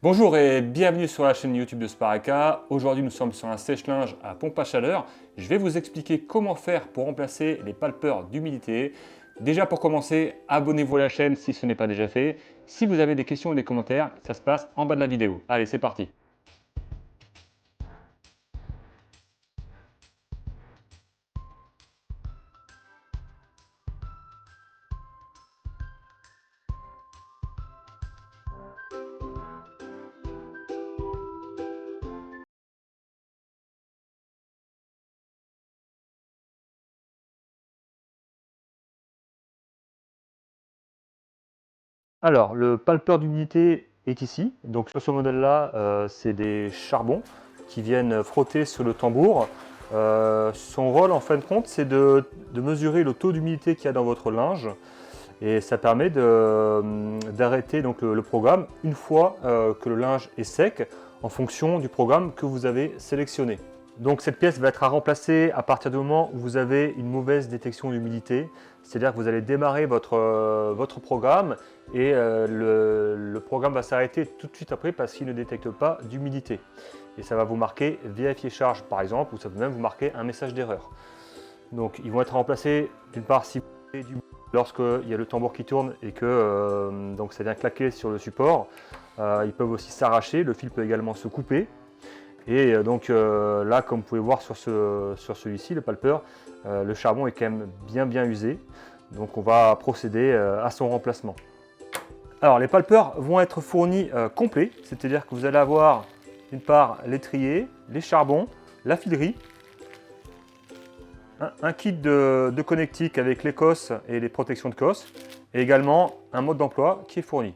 Bonjour et bienvenue sur la chaîne YouTube de Spareka. Aujourd'hui nous sommes sur un sèche-linge à pompe à chaleur. Je vais vous expliquer comment faire pour remplacer les palpeurs d'humidité. Déjà pour commencer, abonnez-vous à la chaîne si ce n'est pas déjà fait. Si vous avez des questions ou des commentaires, ça se passe en bas de la vidéo. Allez, c'est parti. Alors, le palpeur d'humidité est ici. Donc sur ce modèle-là, c'est des charbons qui viennent frotter sur le tambour. Son rôle, en fin de compte, c'est de mesurer le taux d'humidité qu'il y a dans votre linge. Et ça permet d'arrêter donc le programme une fois que le linge est sec en fonction du programme que vous avez sélectionné. Donc cette pièce va être à remplacer à partir du moment où vous avez une mauvaise détection d'humidité. C'est-à-dire que vous allez démarrer votre programme et le programme va s'arrêter tout de suite après parce qu'il ne détecte pas d'humidité. Et ça va vous marquer vérifier charge par exemple, ou ça peut même vous marquer un message d'erreur. Donc ils vont être remplacés d'une part si vous avez du lorsqu'il y a le tambour qui tourne et que donc ça vient claquer sur le support. Ils peuvent aussi s'arracher, le fil peut également se couper. Et donc là, comme vous pouvez voir sur celui-ci, le palpeur, le charbon est quand même bien usé. Donc on va procéder à son remplacement. Alors les palpeurs vont être fournis complets, c'est-à-dire que vous allez avoir d'une part l'étrier, les charbons, la filerie, un kit de connectique avec les cosses et les protections de cosse, et également un mode d'emploi qui est fourni.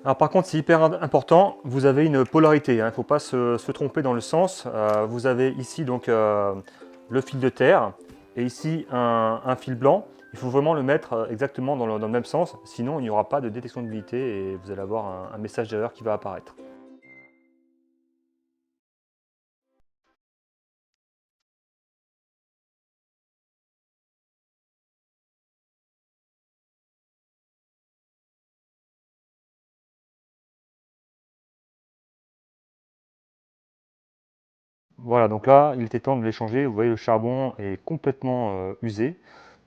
Alors par contre, c'est hyper important, vous avez une polarité, il ne faut pas se tromper dans le sens. Vous avez ici donc le fil de terre et ici un fil blanc. Il faut vraiment le mettre exactement dans le même sens, sinon il n'y aura pas de détection d'humidité et vous allez avoir un message d'erreur qui va apparaître. Voilà, donc là, il était temps de les changer. Vous voyez, le charbon est complètement usé.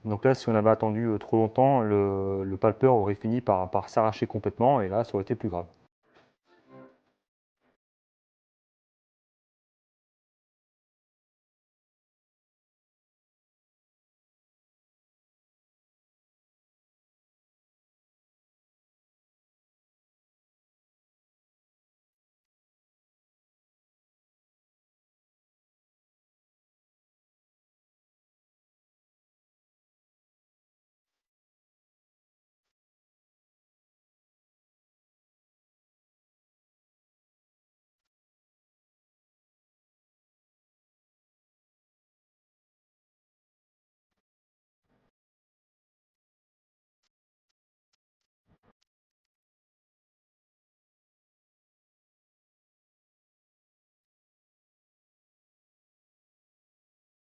Donc là, si on avait attendu trop longtemps, le palpeur aurait fini par s'arracher complètement et là, ça aurait été plus grave.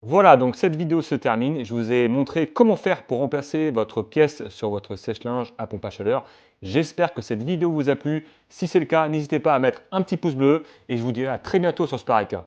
Voilà, donc cette vidéo se termine. Je vous ai montré comment faire pour remplacer votre pièce sur votre sèche-linge à pompe à chaleur. J'espère que cette vidéo vous a plu. Si c'est le cas, n'hésitez pas à mettre un petit pouce bleu et je vous dis à très bientôt sur Spareka.